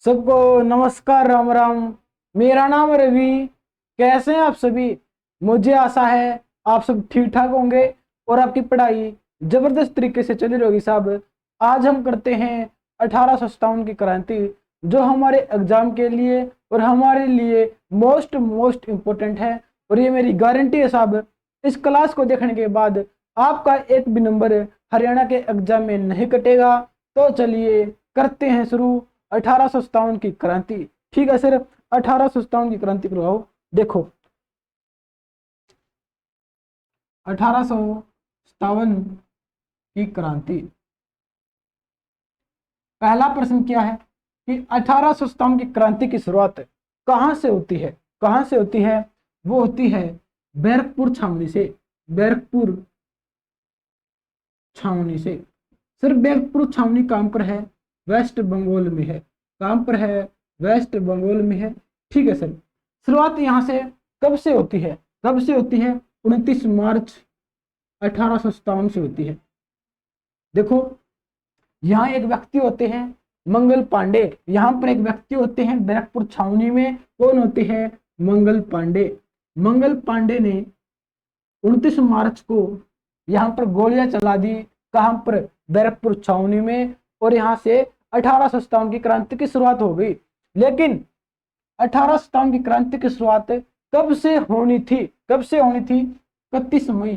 सबको नमस्कार, राम राम। मेरा नाम रवि। कैसे हैं आप सभी? मुझे आशा है आप सब ठीक ठाक होंगे और आपकी पढ़ाई जबरदस्त तरीके से चली रही होगी साहब। आज हम करते हैं 1857 की क्रांति, जो हमारे एग्जाम के लिए और हमारे लिए मोस्ट मोस्ट इम्पोर्टेंट है। और ये मेरी गारंटी है साहब, इस क्लास को देखने के बाद आपका एक भी नंबर हरियाणा के एग्जाम में नहीं कटेगा। तो चलिए करते हैं शुरू 1857 की क्रांति। ठीक है सर, 1857 की क्रांति करवाओ। देखो 1857 की क्रांति, पहला प्रश्न क्या है कि 1857 की क्रांति की शुरुआत कहां से होती है? कहां से होती है? वो होती है बैरकपुर छावनी से। बैरकपुर छावनी से। सर बैरकपुर छावनी कहां पर है? वेस्ट बंगाल में है। कहां पर है? वेस्ट बंगाल में है। ठीक है सर, शुरुआत यहां से कब से होती है? कब से होती है? 29 मार्च 1857 से होती है। देखो यहाँ एक व्यक्ति होते हैं मंगल पांडे। यहाँ पर एक व्यक्ति होते हैं बैरकपुर छावनी में। कौन होते हैं? मंगल पांडे। मंगल पांडे ने 29 मार्च को यहाँ पर गोलियां चला दी। कहां पर? बैरकपुर छावनी में। और यहाँ से 1857 की क्रांति की शुरुआत हो गई। लेकिन 1857 की क्रांति की शुरुआत कब से होनी थी? कब से होनी थी? 31 मई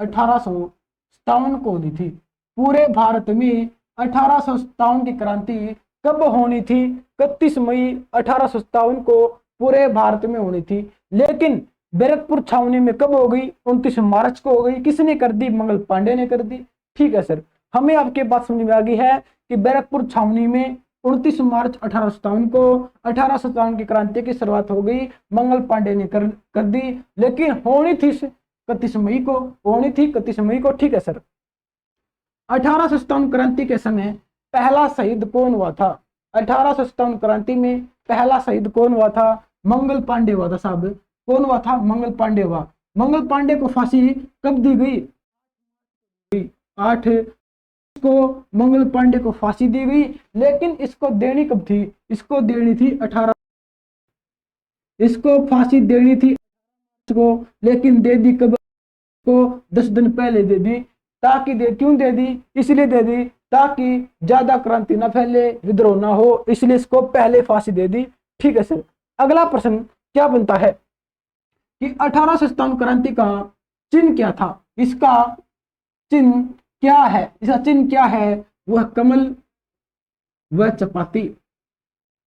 1857 को होनी थी। पूरे भारत में 1857 की क्रांति कब होनी थी? 31 मई 1857 को पूरे भारत में होनी थी। लेकिन बैरकपुर छावनी में कब हो गई? 29 मार्च को हो गई। किसने कर दी? मंगल पांडे ने कर दी। ठीक है सर, हमें आपके बात समझ में आ गई है कि बैरकपुर छावनी में 29 मार्च 1857 को 1857 की क्रांति की शुरुआत हो गई। मंगल पांडे ने कर दी। लेकिन होनी थी 31 मई को, होनी थी 31 मई को। ठीक है सर, 1857 क्रांति के समय पहला शहीद कौन हुआ था? 1857 क्रांति में पहला शहीद कौन हुआ था? मंगल पांडे हुआ था साहब। कौन हुआ था? मंगल पांडे हुआ। मंगल पांडे को फांसी कब दी गई? 8 को मंगल पांडे को फांसी दी गई। लेकिन इसको देनी कब थी? इसको देनी थी 18, इसको फांसी देनी थी को, लेकिन दे दी कब? को 10 दिन पहले दे दी। ताकि क्यों दे दी? इसलिए दे दी ताकि ज्यादा क्रांति ना फैले, विद्रोह ना हो, इसलिए इसको पहले फांसी दे दी। ठीक है सर, अगला प्रश्न क्या बनता है कि 1857 क्रांति का चिन्ह क्या था? इसका चिन्ह क्या है? इसका चिन्ह क्या है? वह कमल व चपाती।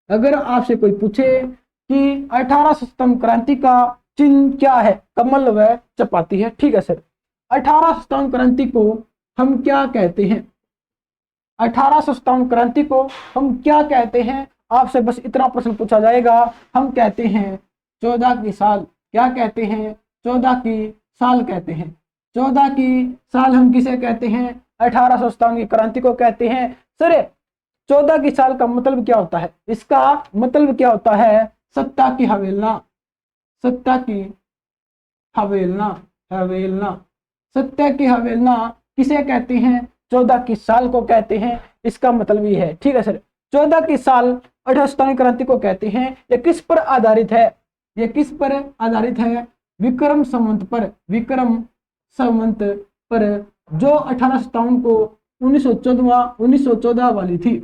अगर आपसे कोई पूछे कि 1857 क्रांति का चिन्ह क्या है? कमल व चपाती है। ठीक है सर, 1857 क्रांति को हम क्या कहते हैं? 1857 क्रांति को हम क्या कहते हैं? आपसे बस इतना प्रश्न पूछा जाएगा। हम कहते हैं 14 की साल। क्या कहते हैं? 14 की साल कहते हैं। 14 की साल हम किसे कहते हैं? 1857 की क्रांति को कहते हैं। सर 14 की साल का मतलब क्या होता है? इसका मतलब क्या होता है? सत्ता की हवेलना। सत्ता की हवेलना। हवेलना, सत्ता की हवेलना किसे कहते हैं? 14 की साल को कहते हैं। इसका मतलब ये है। ठीक है सर, 14 की साल 1857 क्रांति को कहते हैं। ये किस पर आधारित है? ये किस पर आधारित है? विक्रम संवत पर। विक्रम संवत पर, जो 1857 को 1914 वाली थी।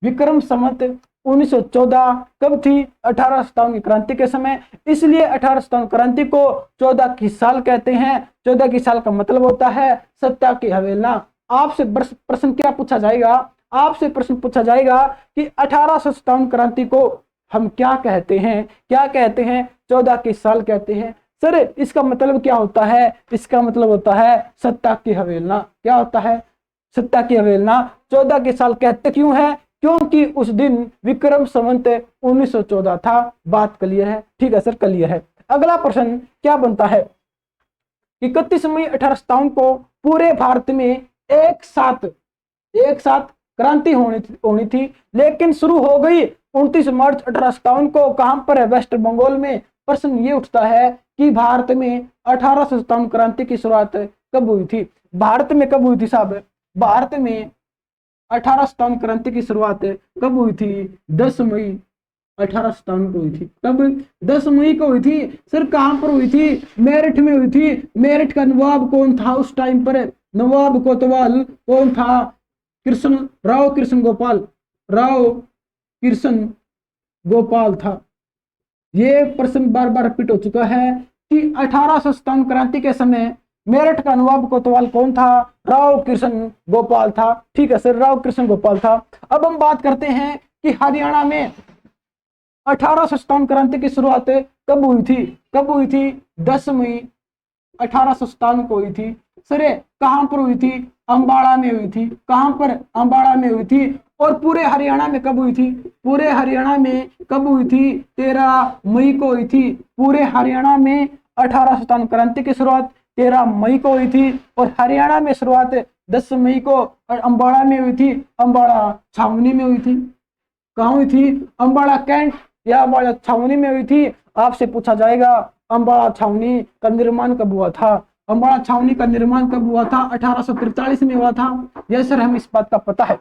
विक्रम संवत 1914 कब थी? 1857 की क्रांति के समय। इसलिए 1857 क्रांति को 14 की साल कहते हैं। 14 की साल का मतलब होता है सत्ता की हवेलना। आपसे प्रश्न क्या पूछा जाएगा? आपसे प्रश्न पूछा जाएगा कि 1857 क्रांति को हम क्या कहते हैं? क्या कहते हैं? 14 की साल कहते हैं। सर इसका मतलब क्या होता है? इसका मतलब होता है सत्ता की हवेलना। क्या होता है? सत्ता की हवेलना। 14 की साल कहते क्यों है? क्योंकि उस दिन विक्रम संवत 1914 था। बात क्लियर है? ठीक है सर, क्लियर है। अगला प्रश्न क्या बनता है? 31 मई 1857 को पूरे भारत में एक साथ क्रांति होनी थी। लेकिन शुरू हो गई 29 मार्च 1857 को। कहां पर है? वेस्ट बंगाल में। प्रश्न ये उठता है कि भारत में 1857 क्रांति की शुरुआत कब हुई थी? भारत में कब हुई थी साहब? भारत में 1857 क्रांति की शुरुआत कब हुई थी? 10 मई 1857 को हुई थी। कब? 10 मई को हुई थी। सर कहां पर हुई थी? मेरठ में हुई थी। मेरठ का नवाब कौन था उस टाइम पर? नवाब कोतवाल कौन था? कृष्ण गोपाल था। ये प्रश्न बार बार रिपीट हो चुका है कि 1857 क्रांति के समय मेरठ का नवाब कोतवाल कौन था? राव कृष्ण गोपाल था। ठीक है सर, राव कृष्ण गोपाल था। अब हम बात करते हैं कि हरियाणा में 1857 क्रांति की शुरुआत कब हुई थी? कब हुई थी? 10 मई 1857 को हुई थी। सर कहां पर हुई थी? अंबाड़ा में हुई थी। कहां पर? अंबाड़ा में हुई थी। और पूरे हरियाणा में कब हुई थी? पूरे हरियाणा में कब हुई थी? 13 मई को हुई थी। पूरे हरियाणा में 1857 क्रांति की शुरुआत 13 मई को हुई थी और हरियाणा में शुरुआत 10 मई को और अंबाड़ा में हुई थी। अंबाड़ा छावनी में हुई थी। कहाँ हुई थी? अंबाड़ा कैंट या अंबाड़ा छावनी में हुई थी। आपसे पूछा जाएगा अंबाड़ा छावनी का निर्माण कब हुआ था? अंबाड़ा छावनी का निर्माण कब हुआ था? 1843 में हुआ था। यह सर हम इस बात का पता है।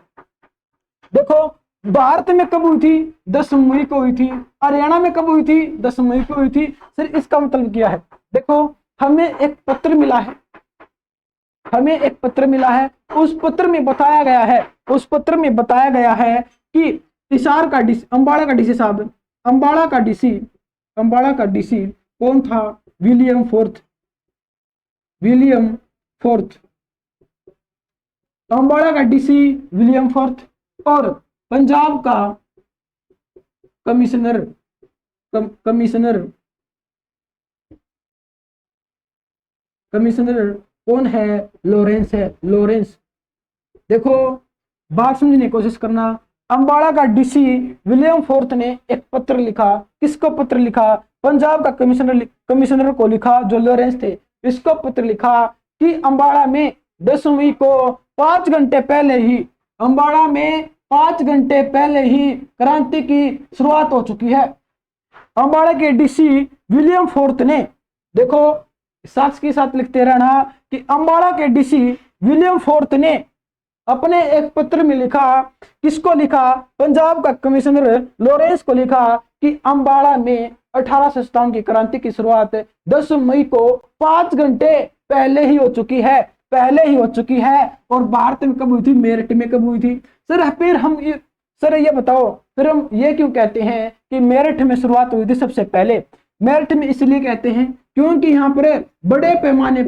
देखो भारत में कब हुई थी? 10 मई को हुई थी। हरियाणा में कब हुई थी? 10 मई को हुई थी। सर इसका मतलब क्या है? देखो हमें एक पत्र मिला है, हमें एक पत्र मिला है। उस पत्र में बताया गया है, उस पत्र में बताया गया है कि हिसार का डीसी, अंबाड़ा का डीसी साहब, अंबाड़ा का डीसी कौन था? William fourth. अंबाड़ा का डीसी विलियम फोर्थ और पंजाब का कमिश्नर कौन है? लॉरेंस है, लॉरेंस। देखो बात समझने की कोशिश करना। अंबाड़ा का डीसी विलियम फोर्थ ने एक पत्र लिखा। किसको पत्र लिखा? पंजाब का कमिश्नर को लिखा जो लॉरेंस थे। इसको पत्र लिखा कि अंबाड़ा में 10 मई को 5 घंटे पहले ही, अंबाड़ा में 5 घंटे पहले ही क्रांति की शुरुआत हो चुकी है। अंबाड़ा के डीसी विलियम फोर्थ ने, देखो साथ के साथ लिखते रहना कि अंबाड़ा के डीसी विलियम फोर्थ ने अपने एक पत्र में लिखा। किसको लिखा? पंजाब का कमिश्नर लॉरेंस को लिखा कि अंबाड़ा में 1857 की क्रांति की शुरुआत 10 मई को 5 घंटे पहले ही हो चुकी है, पहले ही हो चुकी है। और भारत में कब हुई थी? मेरठ में कब हुई थी? सर फिर हम सर ये बताओ, फिर हम ये क्यों कहते हैं कि मेरठ में शुरुआत हुई थी सबसे पहले? मेरठ में इसलिए कहते हैं क्योंकि यहाँ पर बड़े पैमाने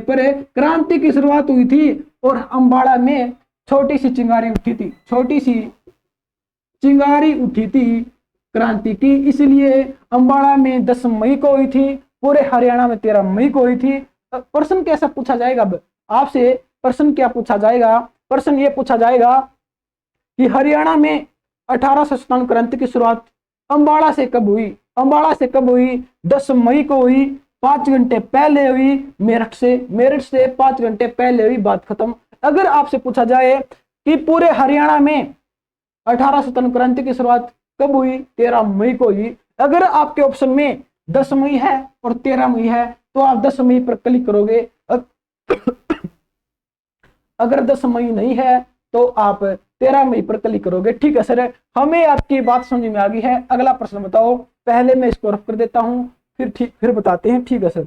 पर क्रांति की शुरुआत हुई थी और अंबाड़ा में छोटी सी चिंगारी उठी थी, छोटी सी चिंगारी उठी थी क्रांति की। इसलिए अंबाड़ा में 10 मई को हुई थी, पूरे हरियाणा में 13 मई को हुई थी। प्रश्न कैसा पूछा जाएगा? अब आपसे प्रश्न क्या पूछा जाएगा? प्रश्न ये पूछा जाएगा कि हरियाणा में 1857 क्रांति की शुरुआत अंबाड़ा से कब हुई? अंबाड़ा से कब हुई? 10 मई को हुई, 5 घंटे पहले हुई। मेरठ से 5 घंटे पहले हुई, बात खत्म। अगर आपसे पूछा जाए कि पूरे हरियाणा में 1857 क्रांति की शुरुआत कब हुई? 13 मई को हुई। अगर आपके ऑप्शन में 10 मई है और 13 मई है तो आप 10 मई पर क्लिक करोगे। अगर 10 मई नहीं है तो आप 13 मई पर क्लिक करोगे। ठीक है सर, हमें आपकी बात समझ में आ गई है। अगला प्रश्न बताओ। पहले मैं इसको रफ कर देता हूं, फिर बताते हैं। ठीक है सर।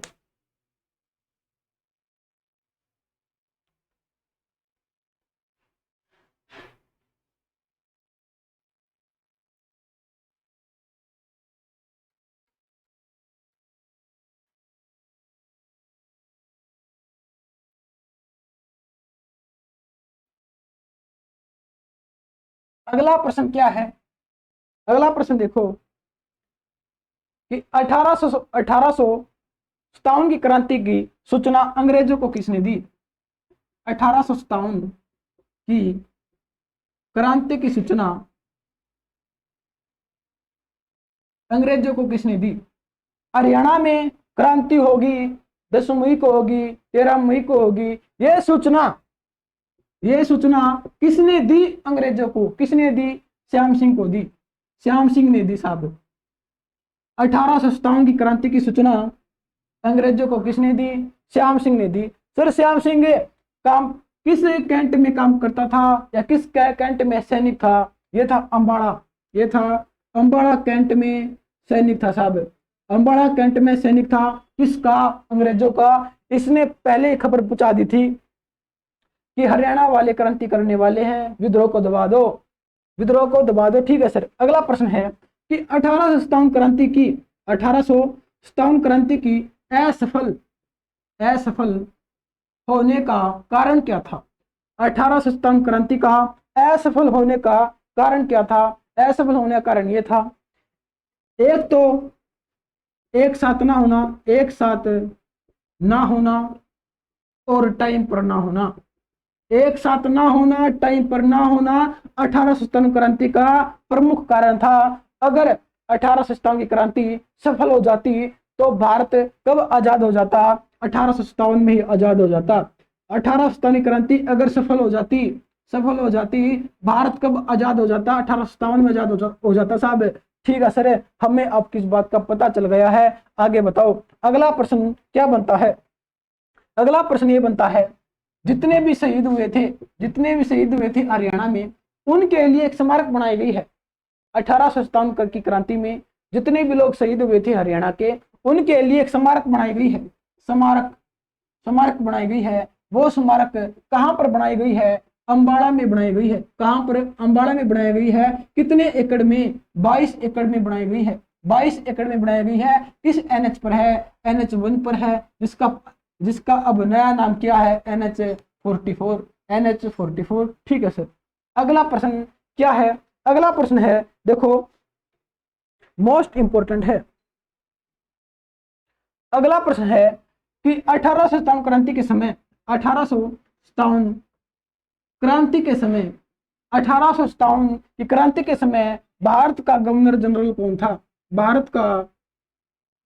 अगला प्रश्न क्या है? अगला प्रश्न देखो कि 1857 की क्रांति की सूचना अंग्रेजों को किसने दी? 1857 की क्रांति की सूचना अंग्रेजों को किसने दी? हरियाणा में क्रांति होगी, 10 मई को होगी, 13 मई को होगी। यह सूचना किसने दी अंग्रेजों को? किसने दी? श्याम सिंह को दी, श्याम सिंह ने दी साहब। 1857 की क्रांति की सूचना अंग्रेजों को किसने दी? श्याम सिंह ने दी। सर श्याम सिंह काम किस कैंट में काम करता था या किस कैंट में सैनिक था? ये था अम्बाड़ा, ये था अम्बाड़ा कैंट में सैनिक था साहब। अम्बाड़ा कैंट में सैनिक था किसका? अंग्रेजों का। इसने पहले खबर पहुंचा दी थी कि हरियाणा वाले क्रांति करने वाले हैं, विद्रोह को दबा दो, विद्रोह को दबा दो। ठीक है सर। अगला प्रश्न है कि 1857 क्रांति की 1857 क्रांति की असफल होने का कारण क्या था? 1857 क्रांति का असफल होने का कारण क्या था? असफल होने का कारण ये था, एक तो एक साथ ना होना, एक साथ ना होना और टाइम पर ना होना। एक साथ ना होना, टाइम पर ना होना 1857 क्रांति का प्रमुख कारण था। अगर 1857 की क्रांति सफल हो जाती तो भारत कब आजाद हो जाता? 1857 में ही आजाद हो जाता। 1857 की क्रांति अगर सफल हो जाती भारत कब आजाद हो जाता? 1857 में आजाद हो जाता साहब। ठीक है सर, हमें अब किस बात का पता चल गया है। आगे बताओ अगला प्रश्न क्या बनता है? अगला प्रश्न ये बनता है, जितने भी शहीद हुए थे हरियाणा में, उनके लिए एक स्मारक बनाई गई है। 1857 की क्रांति में जितने भी लोग शहीद हुए थे हरियाणा के, उनके लिए एक स्मारक बनाई गई है। स्मारक बनाई गई है। वो स्मारक कहां पर बनाई गई है? अम्बाड़ा में बनाई गई है। कहां पर? अम्बाड़ा में बनाई गई है। कितने एकड़ में? 22 एकड़ में बनाई गई है। 22 एकड़ में बनाई गई है। किस NH पर है? NH1 पर है, जिसका अब नया नाम क्या है? NH44। ठीक है सर। अगला प्रश्न क्या है? अगला प्रश्न है, देखो मोस्ट इंपोर्टेंट है। अगला प्रश्न है कि 1857 क्रांति के समय 1857 क्रांति के समय 1857 की क्रांति के समय भारत का गवर्नर जनरल कौन था? भारत का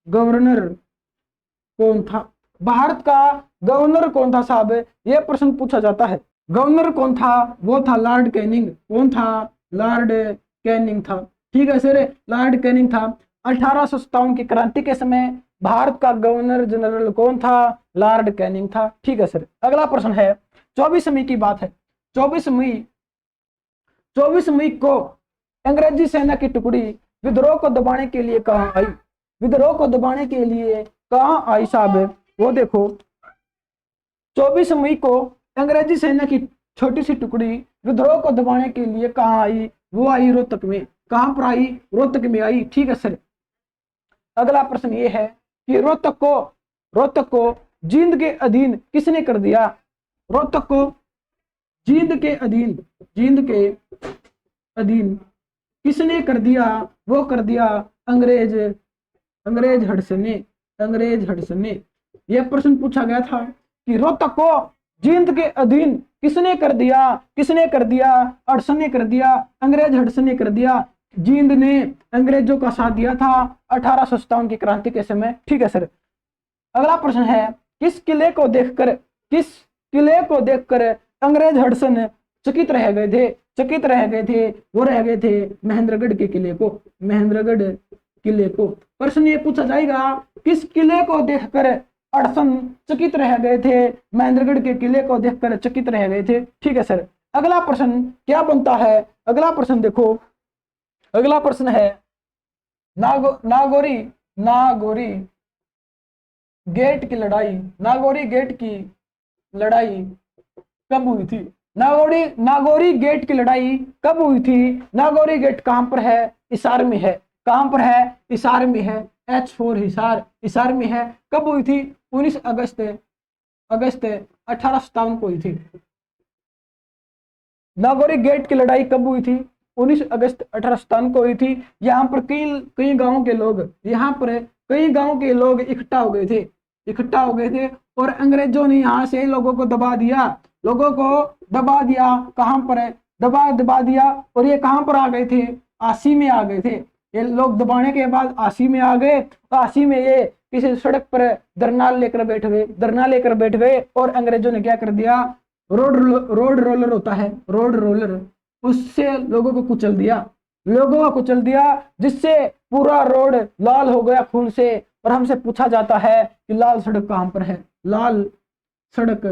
गवर्नर कौन था? भारत का गवर्नर कौन था साहब? यह प्रश्न पूछा जाता है। गवर्नर कौन था? वो था लॉर्ड कैनिंग। कौन था? लॉर्ड कैनिंग था। ठीक है सर, लॉर्ड कैनिंग था। 1857 की क्रांति के समय भारत का गवर्नर जनरल कौन था? लॉर्ड कैनिंग था। ठीक है सर। अगला प्रश्न है, 24 मई की बात है। 24 मई को अंग्रेजी सेना की टुकड़ी विद्रोह को दबाने के लिए कहां आई? विद्रोह को दबाने के लिए कहां आई साहब? वो देखो 24 मई को अंग्रेजी सेना की छोटी सी टुकड़ी विद्रोह को दबाने के लिए कहां आई? वो आई रोहतक में। कहां पर आई? रोहतक में आई। ठीक है सर। अगला प्रश्न ये है कि रोहतक को जींद के अधीन किसने कर दिया? रोहतक को जींद के अधीन किसने कर दिया? वो कर दिया अंग्रेज हडसन ने। यह प्रश्न पूछा गया था कि रोहतक को जींद के अधीन किसने कर दिया? हडसन ने कर दिया, अंग्रेज हडसन ने कर दिया। जींद ने अंग्रेजों का साथ दिया था 1857 की क्रांति के समय। ठीक है सर। अगला प्रश्न है, किस किले को देखकर अंग्रेज हडसन चकित रह गए थे? वो रह गए थे महेंद्रगढ़ के किले को। प्रश्न ये पूछा जाएगा, किस किले को देखकर हडसन चकित रह गए थे? महेंद्रगढ़ के किले को देखकर चकित रह गए थे। ठीक है सर। अगला प्रश्न क्या बनता है? अगला प्रश्न देखो, अगला प्रश्न है, नागौरी गेट की लड़ाई कब हुई थी? नागौरी गेट की लड़ाई कब हुई थी? नागौरी गेट कहां पर है? हिसार में है। कहां पर है? हिसार में है। H4 हिसार में है। कब हुई थी? 19 अगस्त 1857 को हुई थी। नागौरी गेट की लड़ाई कब हुई थी? 19 अगस्त 1857 को हुई थी। यहाँ पर कई गांवों के लोग इकट्ठा हो गए थे और अंग्रेजों ने यहाँ से लोगों को दबा दिया। कहां पर है? दबा दिया। और ये कहां पर आ गए थे? आसी में आ गए थे। ये लोग दबाने के बाद आसी में आ गए। आसी में ये किसी सड़क पर धरना लेकर बैठ गए और अंग्रेजों ने क्या कर दिया? रोड रोलर होता है, रोड रोलर, उससे लोगों को कुचल दिया, जिससे पूरा रोड लाल हो गया खून से। और हमसे पूछा जाता है कि लाल सड़क कहां पर है? लाल सड़क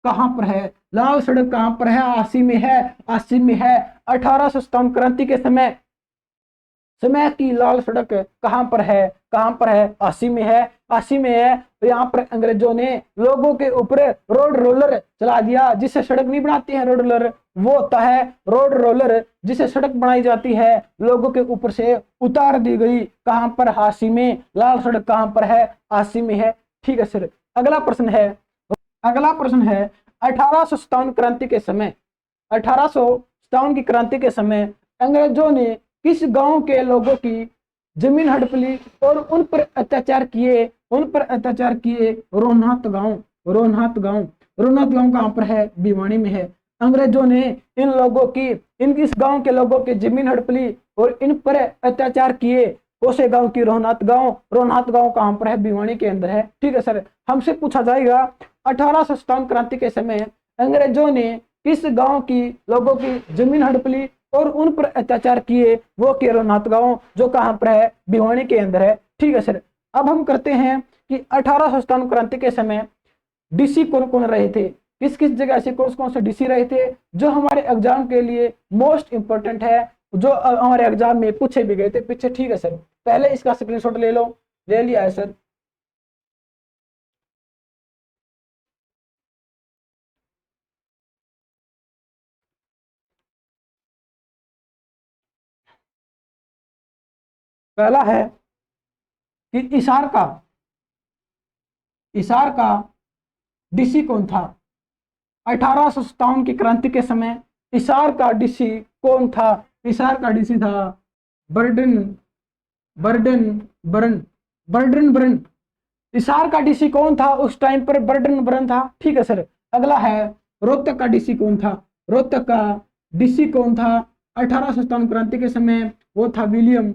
कहां पर है? लाल सड़क कहां पर है? 80 में है, 80 में है। 1857 क्रांति के समय समय की लाल सड़क कहां पर है? कहां पर है? 80 में है, 80 में है। तो यहाँ पर अंग्रेजों ने लोगों के ऊपर रोड रोलर चला दिया, जिससे सड़क नहीं बनाते हैं रोड रोलर, वो होता है रोड रोलर, जिससे सड़क बनाई जाती है, लोगों के ऊपर से उतार दी गई। कहां पर? 80 में। लाल सड़क कहां पर है? 80 में है। ठीक है सर। अगला प्रश्न है, अगला प्रश्न है 1857 क्रांति के समय, 1857 की क्रांति के समय अंग्रेजों ने किस गांव के लोगों की जमीन हड़प ली और उन पर अत्याचार किए? उन पर अत्याचार किए। रोहनाथ गांव, रोहनाथ गांव, रोहनाथ गांव कहां पर है? भिवानी में है। अंग्रेजों ने इन लोगों की, इस गांव के लोगों की जमीन हड़प ली और इन पर अत्याचार किए। कोसे गांव की? रोहनाथ गांव। रोहनाथ गांव कहां पर है? भिवानी के अंदर है। ठीक है सर। हमसे पूछा जाएगा 1857 क्रांति के समय अंग्रेजों ने किस गांव की लोगों की जमीन हड़प ली और उन पर अत्याचार किए? वो केरोनाथ गांव, जो कहां पर है? भिवानी के अंदर है। ठीक है सर। अब हम करते हैं कि 1857 क्रांति के समय डीसी कौन कौन रहे थे, किस किस जगह से कौन कौन से डीसी रहे थे, जो हमारे एग्जाम के लिए मोस्ट इंपोर्टेंट है, जो हमारे एग्जाम में पूछे भी गए थे पीछे। ठीक है सर। पहले इसका स्क्रीनशॉट ले लो। ले लिया है सर। पहला है कि इसार का डीसी कौन था? 1857 की क्रांति के समय इसार का डीसी कौन था? इसार का डीसी था burden burden burn burden burn. इसार का डीसी कौन था उस टाइम पर? बर्डन बर्न था। ठीक है सर। अगला है रोहतक का डीसी कौन था? रोहतक का डीसी कौन था 1857 क्रांति के समय? वो था विलियम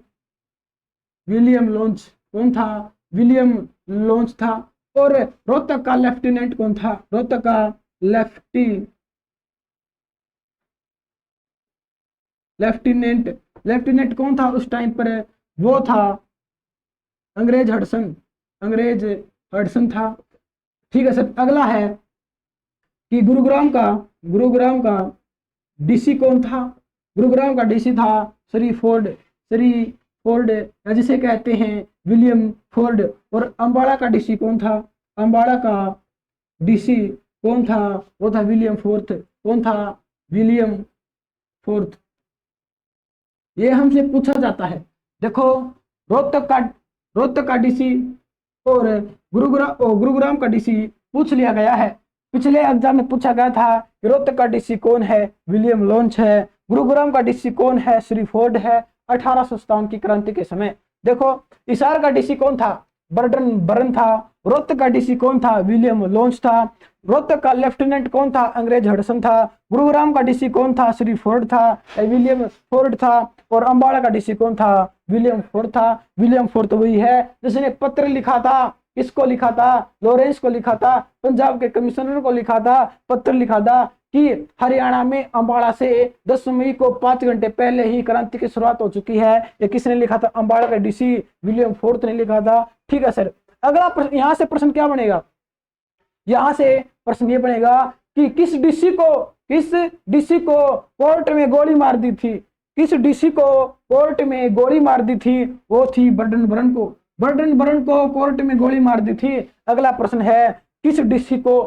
विलियम लॉन्च। कौन था? विलियम लॉन्च था। और रोहतक का लेफ्टिनेंट कौन था? रोहतक का लेफ्टिनेंट लेफ्टिनेंट कौन था उस टाइम पर? वो था अंग्रेज हडसन, अंग्रेज हडसन था। ठीक है सर। अगला है कि गुरुग्राम का डीसी कौन था? गुरुग्राम का डीसी था श्री फोर्ड या जिसे कहते हैं विलियम फोर्ड। और अंबाला का डीसी कौन था? अंबाला का डीसी कौन था? वो था विलियम फोर्थ। कौन था? William fourth. ये हमसे पूछा जाता है। देखो, रोहतक का डीसी और गुरुग्राम का डीसी पूछ लिया गया है। पिछले एग्जाम में पूछा गया था कि रोहतक का डीसी कौन है? विलियम लॉन्च है। गुरुग्राम का डीसी कौन है? श्री फोर्ड है। 1857 की क्रांति के समय। देखो, इसार का डीसी कौन था? बर्डन बर्न था। रोहतक का डीसी कौन था? विलियम लॉन्च था। रोहतक का लेफ्टिनेंट कौन था? अंग्रेज हडसन था। गुरुग्राम का डीसी कौन था? श्री फोर्ड था, विलियम फोर्ड था। और अंबाला का डीसी कौन था? विलियम फोर्ड था। विलियम फोर्ड वही है जिसने पत्र लिखा था। किसको लिखा था? लॉरेंस को लिखा था। पंजाब के कमिश्नर को लिखा था, पत्र लिखा था कि हरियाणा में अंबाला से 10 मई को 5 घंटे पहले ही क्रांति की शुरुआत हो चुकी है। ये किसने लिखा था? अंबाला का डीसी विलियम फोर्थ ने लिखा था। ठीक है सर। अगला प्रश्न, यहां से प्रश्न क्या बनेगा? यहां से प्रश्न ये बनेगा कि किस डीसी को कोर्ट में गोली मार दी थी? किस डीसी को कोर्ट में गोली मार दी थी? वो थी बर्डन बर्न को। बर्डन बर्न को कोर्ट में गोली मार दी थी। अगला प्रश्न है किस डीसी को,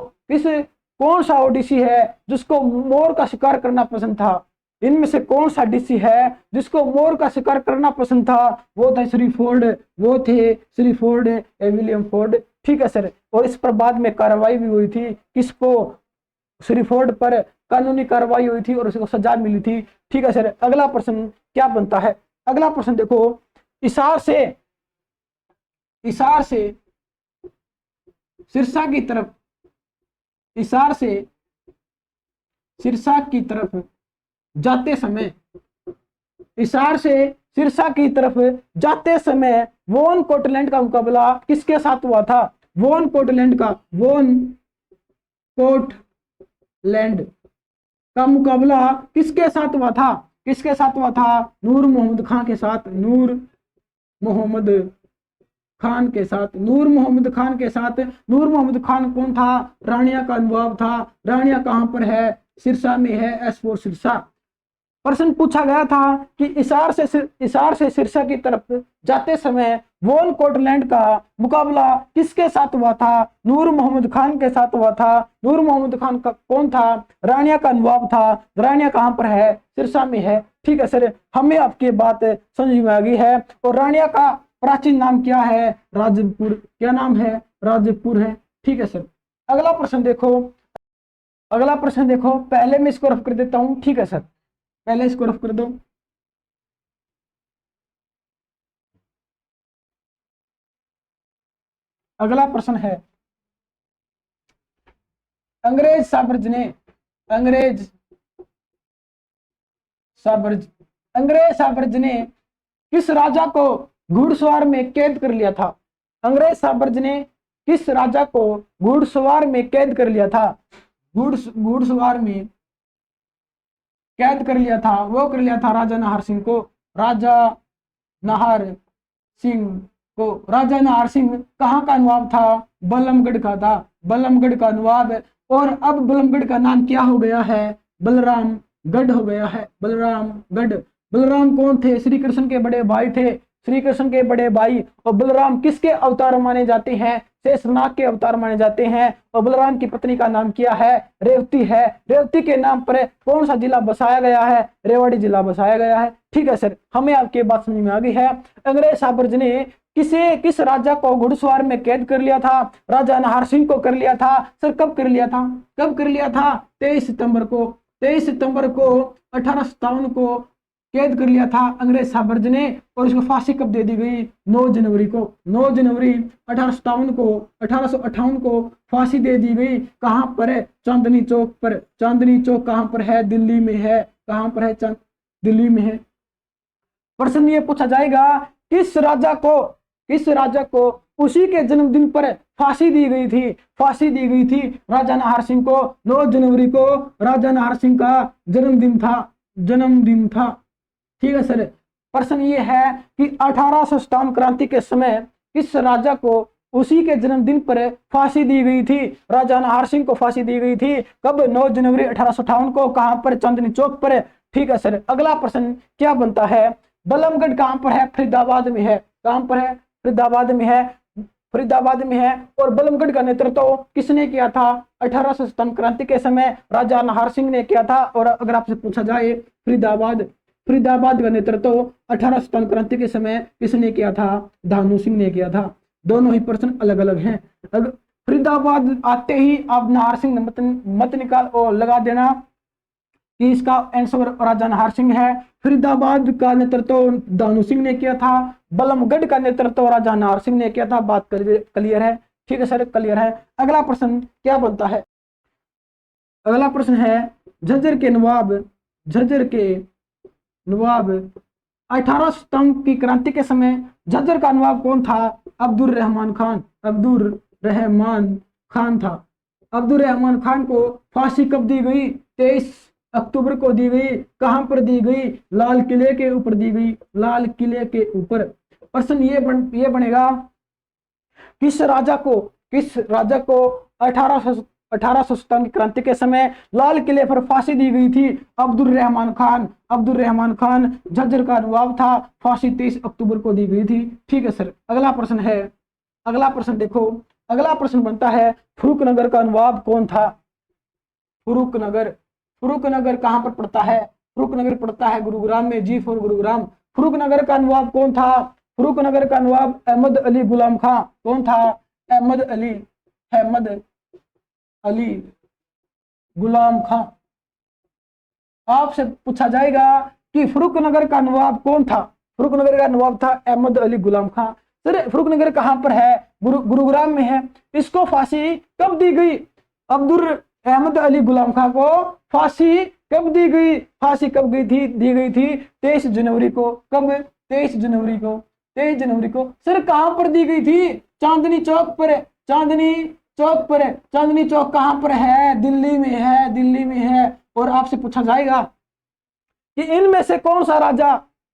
कौन सा वो डीसी है जिसको मोर का शिकार करना पसंद था? इनमें से कौन सा डीसी है जिसको मोर का शिकार करना पसंद था? वो था श्री फोर्ड। वो थे श्री फोर्ड, विलियम फोर्ड। ठीक है सर। और इस पर बाद में कार्रवाई भी हुई थी। किसको? श्री फोर्ड पर कानूनी कार्रवाई हुई थी और उसको सजा मिली थी। ठीक है सर। अगला प्रश्न क्या बनता है? अगला प्रश्न देखो, इसार से सिरसा की तरफ, इसार से सिरसा की तरफ जाते समय, इसार से सिरसा की तरफ जाते समय वॉन कोटलैंड का मुकाबला किसके साथ हुआ था? वॉन कोटलैंड का मुकाबला किसके साथ हुआ था? किसके साथ हुआ था? नूर मोहम्मद खां के साथ। नूर मोहम्मद खान के साथ, नूर मोहम्मद खान के साथ। नूर मोहम्मद खान कौन था? रानिया का नवाब था। रानिया कहां पर है? सिरसा में है, S4 सिरसा। प्रश्न पूछा गया था कि इसार से सिरसा की तरफ जाते समय वॉन कोटलैंड का मुकाबला किसके साथ हुआ था? नूर मोहम्मद खान के साथ हुआ था। नूर मोहम्मद खान का कौन था? रानिया का नवाब था। रानिया कहां पर है? सिरसा में है। ठीक है सर, हमें आपकी बात समझ में आ गई है। और रानिया का प्राचीन नाम क्या है? राजपुर। क्या नाम है? राजपुर है। ठीक है सर, अगला प्रश्न देखो। अगला प्रश्न देखो, पहले मैं इसको रफ कर देता हूं। ठीक है सर, पहले इसको रफ कर दो। अगला प्रश्न है, अंग्रेज साम्राज्य ने अंग्रेज साम्राज्य अंग्रेज साम्राज्य ने किस राजा को घुड़सवार में कैद कर लिया था? अंग्रेज साम्राज्य ने किस राजा को घुड़सवार में कैद कर लिया था? घुड़सवार में कैद कर लिया था, वो कर लिया था राजा नाहर सिंह को। राजा नाहर सिंह राजा नाहर सिंह कहाँ का नवाब था? बलमगढ़ का था। बलमगढ़ का नवाब। और अब बलमगढ़ का नाम क्या हो गया है? बलरामगढ़ हो गया है। बलरामगढ़। बलराम कौन थे? श्री कृष्ण के बड़े भाई थे। श्री कृष्ण के बड़े भाई। और बलराम किसके अवतार माने जाते हैं? शेषनाग के अवतार माने जाते हैं। और बलराम की पत्नी का नाम क्या है? रेवती है। रेवती के नाम पर कौन सा जिला बसाया गया है? रेवाड़ी जिला बसाया गया है। ठीक है सर, हमें आपकी बात समझ में आ गई है। अंग्रेज साम्राज्य ने किस राजा को घुड़सवार में कैद कर लिया था? राजा नाहर सिंह को कर लिया था। सर कब कर लिया था? कब कर लिया था? 23 सितंबर को। 23 सितंबर को 1857 को कैद कर लिया था अंग्रेज साम्राज्य ने। और इसको फांसी कब दे दी गई? 9 जनवरी को। 9 जनवरी 1858 को फांसी दे दी गई। कहां पर है? चांदनी चौक पर। चांदनी चौक कहां पर है? दिल्ली में है। कहां पर है? दिल्ली में है। प्रश्न ये पूछा जाएगा, किस राजा को उसी के जन्मदिन पर फांसी दी गई थी? फांसी दी गई थी राजा नाहर सिंह को। 9 जनवरी को राजा नाहर सिंह का जन्मदिन था। ठीक है सर, प्रश्न ये है कि 1857 क्रांति के समय किस राजा को उसी के जन्मदिन पर फांसी दी गई थी? राजा नाहर सिंह को फांसी दी गई थी। कब? 9 जनवरी 1858 को। कहां पर? चांदनी चौक पर। ठीक है सर, अगला प्रश्न क्या बनता है? बलमगढ़ कहां पर है? फरीदाबाद में है। कहां पर है? फरीदाबाद में है। फरीदाबाद में है। और बलमगढ़ का नेतृत्व किसने किया था? 1857 क्रांति के समय राजा नाहर सिंह ने किया था। और अगर आपसे पूछा जाए फरीदाबाद का नेतृत्व 1857 क्रांति के समय किसने किया था? धानु सिंह ने किया था। दोनों ही प्रश्न अलग अलग हैं। फरीदाबाद आते ही आप नाहर सिंह मत निकाल और लगा देना कि इसका आंसर राजा नाहर सिंह है। फरीदाबाद का नेतृत्व दानू सिंह ने किया था। बलमगढ़ का नेतृत्व राजा नाहर सिंह ने किया था। बात क्लियर है? ठीक है सर, क्लियर है। अगला प्रश्न क्या बनता है? अगला प्रश्न है, झज्जर के नवाब 1857 की क्रांति के समय झज्जर का नवाब कौन था? अब्दुल रहमान खान था। अब्दुल रहमान खान को फांसी कब दी गई? 23 अक्टूबर को दी गई। कहां पर दी गई? लाल किले के ऊपर दी गई। लाल किले के ऊपर। प्रश्न ये बनेगा, किस राजा को 1857 की क्रांति के समय लाल किले पर फांसी दी गई थी? अब्दुल रहमान खान झज्जर का नवाब था। फांसी 23 अक्टूबर को दी गई थी। ठीक है सर, अगला प्रश्न है। अगला प्रश्न देखो, अगला प्रश्न बनता है, फर्रुखनगर का नवाब कौन था? फर्रुखनगर कहां पर पड़ता है? फर्रुखनगर पड़ता है गुरुग्राम में। जी फॉर गुरुग्राम। फर्रुखनगर का नवाब कौन था? फर्रुखनगर का नवाब अहमद अली गुलाम खां। कौन था? अहमद अली गुलाम खां। आपसे पूछा जाएगा कि फर्रुखनगर का नवाब कौन था? फर्रुखनगर का नवाब था अहमद अली गुलाम खां। सर फर्रुखनगर कहां पर है? गुरुग्राम में है। इसको फांसी कब दी गई? अहमद अली गुलाम खां को फांसी कब दी गई? फांसी कब दी गई थी 23 जनवरी को। कब? 23 जनवरी को। 23 जनवरी को। सर कहां पर दी गई थी? चांदनी चौक पर। चांदनी चौक कहां पर है? दिल्ली में है। और आपसे पूछा जाएगा कि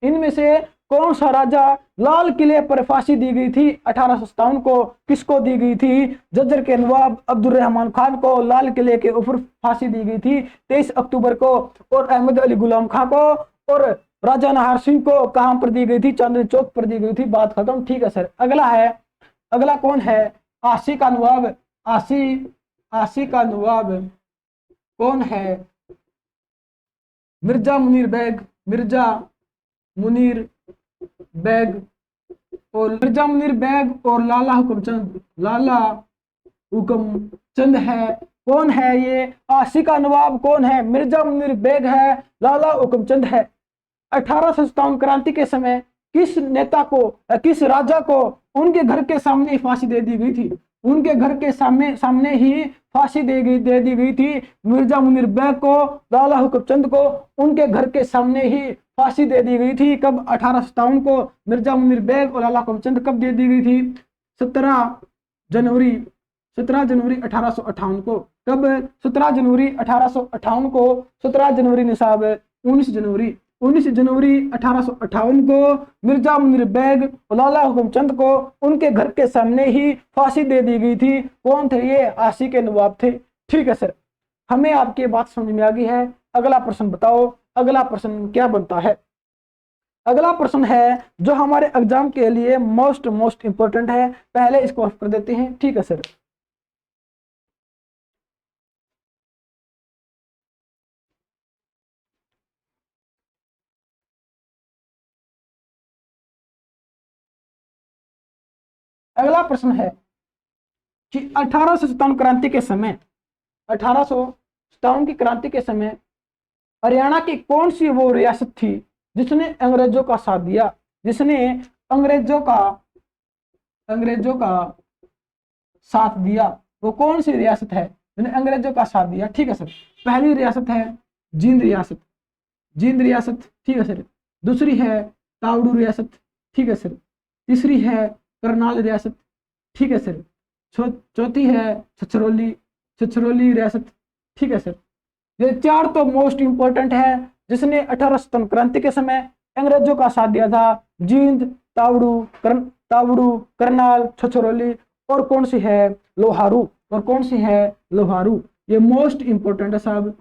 इनमें से कौन सा राजा लाल किले पर फांसी दी गई थी 1857 को? किसको दी गई थी? जज्जर के नवाब अब्दुल रहमान खान को लाल किले के ऊपर फांसी दी गई थी 23 अक्टूबर को। और अहमद अली गुलाम खां को और राजा नाहर सिंह को कहां पर दी गई थी? चांदनी चौक पर दी गई थी। बात खत्म। ठीक है सर। अगला है, अगला कौन है? आसी का नवाब। आसी का नवाब कौन है? मिर्जा मुनीर बेग। मिर्जा मुनीर बेग और मिर्जा मुनीर बेग और लाला हुक्मचंद। लाला हुक्मचंद है। कौन है ये? आसी का नवाब कौन है? मिर्जा मुनीर बेग है, लाला हुक्मचंद है। 1857 क्रांति के समय किस नेता को, किस राजा को उनके घर के सामने फांसी दे दी गई थी? उनके घर के सामने ही फांसी दे दी गई थी। मिर्जा मुनीर बेग को, लाला हुक्मचंद को उनके घर के सामने ही फांसी दे दी गई थी। कब? 1857 को। मिर्जा मुनीर बेग और लाला हुक्मचंद कब दे दी गई थी? 17 जनवरी 1858 को। कब? 17 जनवरी 1858 को। 17 जनवरी निसाब 19 जनवरी 1858 को मिर्जा मुनीर बेग और लाला हुक्मचंद को उनके घर के सामने ही फांसी दे दी गई थी। कौन थे ये? आसी के नवाब थे। ठीक है सर, हमें आपकी बात समझ में आ गई है। अगला प्रश्न बताओ, अगला प्रश्न क्या बनता है? अगला प्रश्न है जो हमारे एग्जाम के लिए मोस्ट इंपोर्टेंट है। पहले इसको ऑफ कर देते हैं। ठीक है सर। अगला प्रश्न है कि 1857 क्रांति के समय, 1857 की क्रांति के समय हरियाणा की कौन सी वो रियासत थी जिसने अंग्रेजों का साथ दिया? जिसने अंग्रेजों का साथ दिया, वो कौन सी रियासत है जिन्हें अंग्रेजों का साथ दिया? ठीक है सर। पहली रियासत है जींद रियासत। ठीक है सर। दूसरी है तावड़ू रियासत। ठीक है सर। तीसरी है करनाल रियासत। ठीक है सर। चौथी है छछरौली रियासत। ठीक है सर। ये चार तो मोस्ट इंपोर्टेंट है जिसने 1857 क्रांति के समय अंग्रेजों का साथ दिया था। जींद, तावड़ू, करनाल, छछरौली और कौन सी है? लोहारू। ये मोस्ट इंपोर्टेंट है साहब।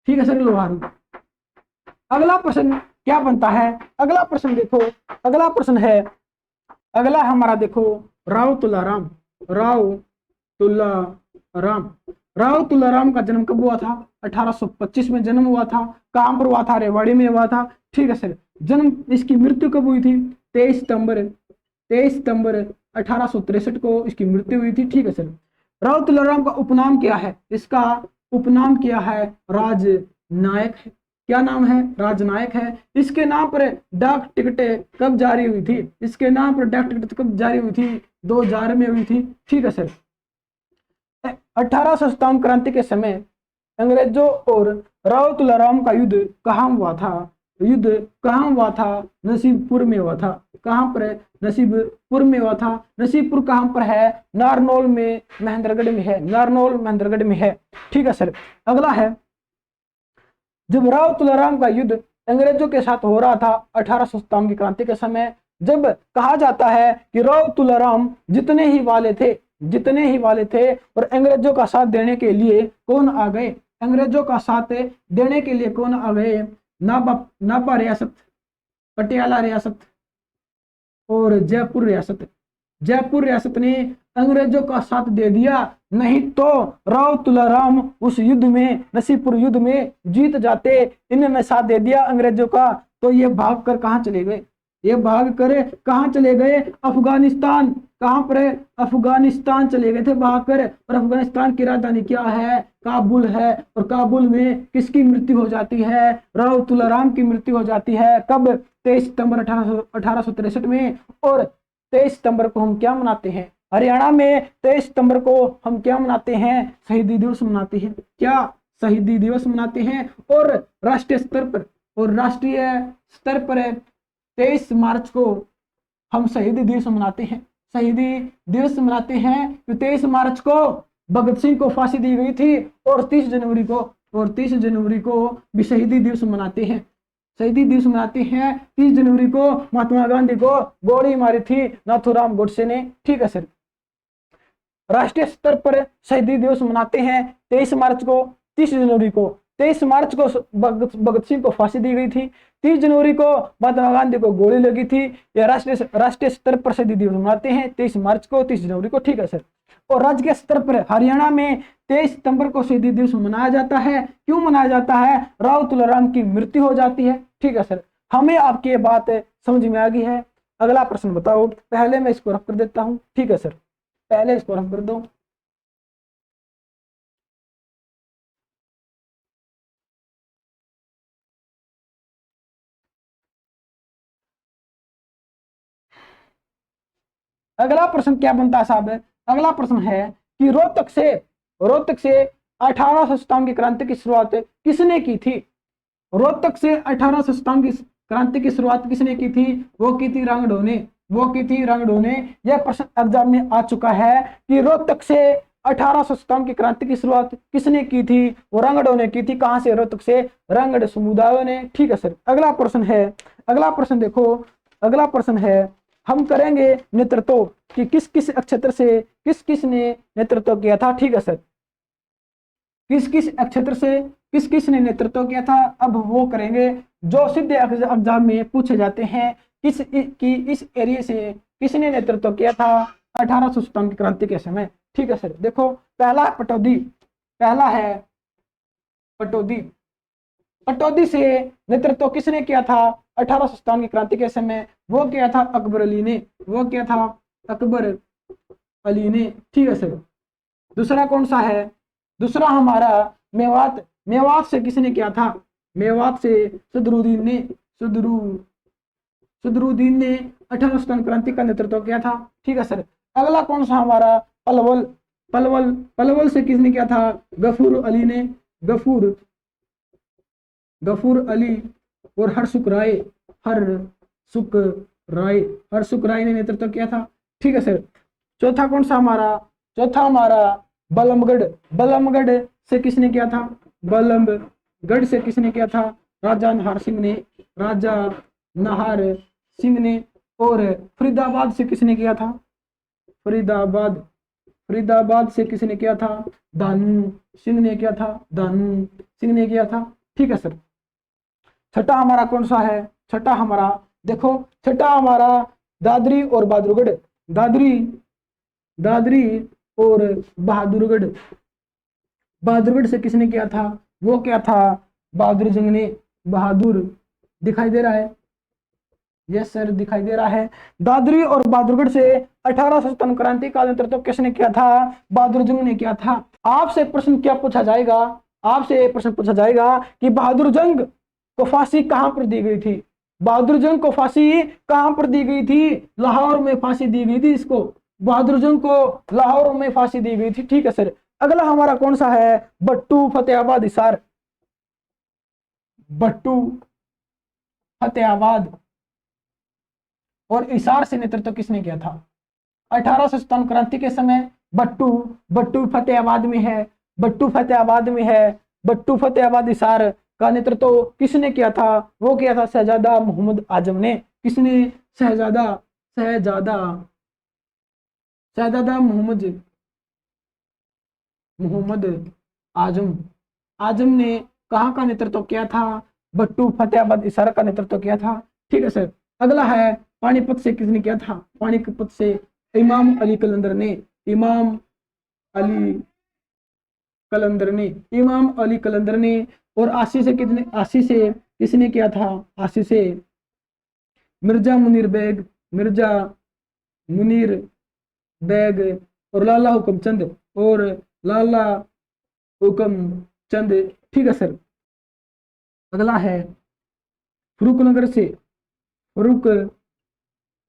ठीक है सर, लोहारू। अगला प्रश्न क्या बनता है? अगला प्रश्न देखो, अगला प्रश्न है, अगला हमारा देखो राव तुलाराम का जन्म कब हुआ था? 1825 में जन्म हुआ था। कहां पर हुआ था? रेवाड़ी में हुआ था। ठीक है सर। जन्म, इसकी मृत्यु कब हुई थी? 23 सितंबर 1863 को इसकी मृत्यु हुई थी। ठीक है सर। राव तुलाराम का उपनाम क्या है? इसका उपनाम क्या है? राजनायक है। क्या नाम है? राजनायक है। इसके नाम पर डाक टिकटें कब जारी हुई थी? इसके नाम पर डाक टिकट कब जारी हुई थी? 2000 में हुई थी। ठीक है सर। 1857 क्रांति के समय अंग्रेजों और राव तुलाराम का युद्ध कहाँ हुआ था? नसीबपुर में हुआ था। कहां पर? नसीबपुर में हुआ था। नसीबपुर कहां पर है? नारनौल में, महेंद्रगढ़ में है। ठीक है सर। अगला है, जब राव तुलाराम का युद्ध अंग्रेजों के साथ हो रहा था 1857 की क्रांति के समय, जब कहा जाता है कि राव तुलाराम जितने ही वाले थे और अंग्रेजों का साथ देने के लिए कौन आ गए? नापा रियासत, पटियाला रियासत और जयपुर रियासत ने अंग्रेजों का साथ दे दिया। नहीं तो राव तुलाराम उस युद्ध में, नसीबपुर युद्ध में जीत जाते। इन्होंने साथ दे दिया अंग्रेजों का, तो ये भाग कर कहां चले गए? अफगानिस्तान। कहां पर? अफगानिस्तान चले गए थे भाग कर। और अफगानिस्तान की राजधानी क्या है? काबुल है। और काबुल में किसकी मृत्यु हो जाती है? राव तुलाराम की मृत्यु हो जाती है। कब? 23 सितंबर 1863 में। और 23 सितंबर को हम क्या मनाते हैं? हरियाणा में 23 सितंबर को हम क्या मनाते हैं? शहीदी दिवस मनाते हैं। क्या? शहीदी दिवस मनाते हैं। और राष्ट्रीय स्तर पर 23 मार्च को हम शहीदी दिवस मनाते हैं। 23 मार्च को भगत सिंह को फांसी दी गई थी। और 30 जनवरी को भी शहीदी दिवस मनाते हैं। शहीदी दिवस मनाते हैं। 30 जनवरी को महात्मा गांधी को गोली मारी थी नाथूराम गोडसे ने। ठीक है सर। राष्ट्रीय स्तर पर शहीदी दिवस मनाते हैं 23 मार्च को, 30 जनवरी को। 23 मार्च को भगत सिंह को फांसी दी गई थी, 30 जनवरी को महात्मा गांधी को गोली लगी थी। यह राष्ट्रीय स्तर पर शहीदी दिवस मनाते हैं 23 मार्च को, 30 जनवरी को। ठीक है सर। और राज्य के स्तर पर हरियाणा में 23 सितंबर को शहीदी दिवस मनाया जाता है। क्यों मनाया जाता है? राव तुलाराम की मृत्यु हो जाती है। ठीक है सर। हमें आपकी ये बात समझ में आ गई है। अगला प्रश्न बताओ। पहले मैं इसको रख कर देता हूं। ठीक है सर, पहले इसको रख कर दो। अगला प्रश्न क्या बनता है साहब? अगला प्रश्न है कि रोहतक से 1857 की क्रांति की शुरुआत किसने की थी? रोहतक से 1857 की क्रांति की शुरुआत किसने की थी? वो की थी रांगड़ो ने। यह प्रश्न एग्जाम में आ चुका है कि रोहतक से 1857 की क्रांति की शुरुआत किसने की थी? वो रांगड़ो ने की थी। कहां से? रोहतक से, रांगड़ समुदायों ने। ठीक है सर। अगला प्रश्न देखो। अगला प्रश्न है, हम करेंगे नेतृत्व कि किस किस क्षेत्र से किस किस ने नेतृत्व किया था। ठीक है सर। किस किस क्षेत्र से किस किस ने नेतृत्व किया था, अब वो करेंगे जो सीधे एग्जाम में पूछे जाते हैं। इस एरिया से किसने नेतृत्व किया था 1857 की क्रांति के समय। ठीक है सर। देखो, पहला है पटौदी से नेतृत्व किसने किया था 1857 की क्रांति के समय? वो किया था अकबर अली ने। ठीक है सर। दूसरा कौन सा है? दूसरा हमारा मेवात से किसने किया था? मेवात से सदरुद्दीन ने 1857 क्रांति का नेतृत्व किया था। ठीक है सर। अगला कौन सा हमारा? पलवल से किसने किया था? गफूर अली और हरसुख राय ने नेतृत्व किया था। ठीक है सर। चौथा कौन सा हमारा? चौथा हमारा बलमगढ़ से किसने किया था? राजा नाहर सिंह ने। और फरीदाबाद से किसने किया था? फरीदाबाद से किसने किया था? दानू सिंह ने किया था। ठीक है सर। छठा हमारा कौन सा है? छठा हमारा दादरी और बहादुरगढ़ से किसने किया था? वो क्या था? बहादुर जंग ने। बहादुर दिखाई दे रहा है? यस सर, दिखाई दे रहा है। दादरी और बहादुरगढ़ से 1857 क्रांति का नेतृत्व किसने किया था? बहादुर जंग ने किया था। आपसे प्रश्न क्या पूछा जाएगा? आपसे प्रश्न पूछा जाएगा कि बहादुर जंग को फांसी कहां पर दी गई थी? बहादुर जंग को फांसी कहां पर दी गई थी? लाहौर में फांसी दी गई थी इसको। बहादुर जंग को लाहौर में फांसी दी गई थी। ठीक है सर। अगला हमारा कौन सा है? बट्टू फतेहाबाद हिसार। और हिसार से नेतृत्व किसने किया था 1857 क्रांति के समय? बट्टू फतेहाबाद में है। बट्टू फतेहाबाद हिसार का नेतृत्व किसने किया था? वो किया था शहजादा मोहम्मद आजम ने। किसने? शहजादा मोहम्मद आजम ने कहाँ का नेतृत्व किया था? बट्टू फतेहाबाद हिसार का नेतृत्व किया था। ठीक है सर। अगला है पानीपत से किसने किया था? पानीपत से इमाम अली कलंदर ने। और आसी से किसने किया था? आसी से मिर्जा मुनीर बेग और लाला हुक्म चंद। ठीक है सर। अगला है फरूक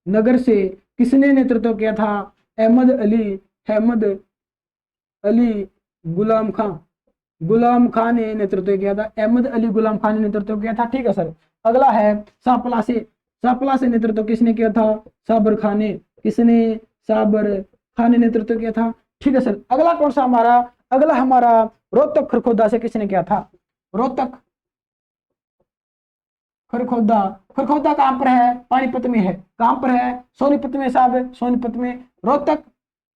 नगर से किसने नेतृत्व किया था? अहमद अली गुलाम खान ने नेतृत्व किया था। अहमद अली गुलाम खान ने नेतृत्व किया था। ठीक है सर। अगला है सापला से नेतृत्व किसने किया था? साबर खान ने। किसने? साबर खान ने नेतृत्व किया था। ठीक है सर। अगला कौन सा हमारा? अगला हमारा रोहतक खरखोदा से किसने किया था? खरखोदा, खरखोदा कहां पर है? पानीपत में है। कहां पर है? सोनीपत में साहब, सोनीपत में। रोहतक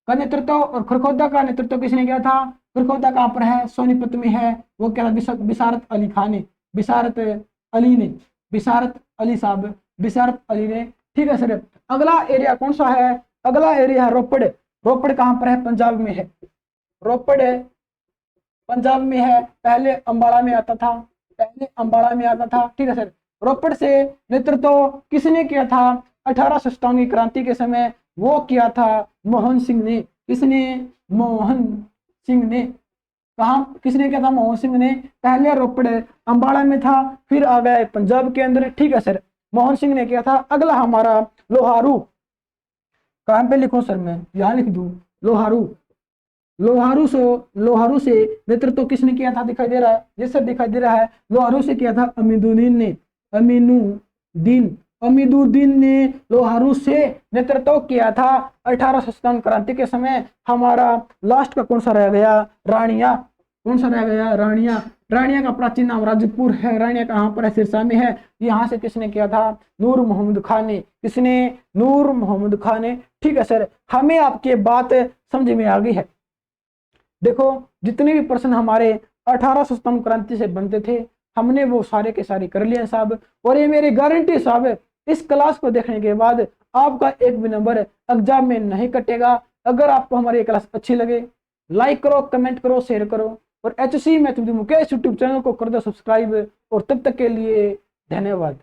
का नेतृत्व और खरखोदा का नेतृत्व किसने किया था? खरखोदा कहां पर है? सोनीपत में है। वो क्या था? बिसारत अली खान ने, बिसारत अली ने, बिसारत अली साहब, बिसारत अली ने। ठीक है सर। अगला एरिया कौन सा है? अगला एरिया है रोपड़। रोपड़ कहां पर है? पंजाब में है। रोपड़ पंजाब में है। पहले अंबाला में आता था, पहले अंबाला में आता था। ठीक है सर। रोपड़ से नेतृत्व किसने किया था? 1857 की क्रांति के समय वो किया था मोहन सिंह ने। किसने? मोहन सिंह ने। कहा किसने किया था? मोहन सिंह ने। पहले रोपड़ अंबाला में था, फिर आ गया पंजाब के अंदर। ठीक है सर, मोहन सिंह ने किया था। अगला हमारा लोहारू। कहां पे लिखो सर? मैं यहां लिख दूं लोहारू। लोहारू से नेतृत्व किसने किया था? दिखाई दे रहा है? जैसे दिखाई दे रहा है, लोहारू से किया था अमीनुद्दीन ने। अमीनुद्दीन ने लोहारू से नेतृत्व किया था 1857 क्रांति के समय। हमारा लास्ट का कौन सा रह गया? रानिया। कौन सा रह गया? रानिया। रानिया का प्राचीन नाम राजपुर है। रानिया कहां पर है? सिरसा में है। यहाँ से किसने किया था? नूर मोहम्मद खान ने। किसने? नूर मोहम्मद खान ने। ठीक है सर, हमें आपकी बात समझ में आ गई है। देखो, जितने भी प्रश्न हमारे 1857 क्रांति से बनते थे, हमने वो सारे के सारे कर लिए साहब। और ये मेरी गारंटी साहब, इस क्लास को देखने के बाद आपका एक भी नंबर एग्जाम में नहीं कटेगा। अगर आपको हमारी ये क्लास अच्छी लगे, लाइक करो, कमेंट करो, शेयर करो, और HC mathematics Mukesh YouTube channel को कर दो सब्सक्राइब। और तब तक के लिए धन्यवाद।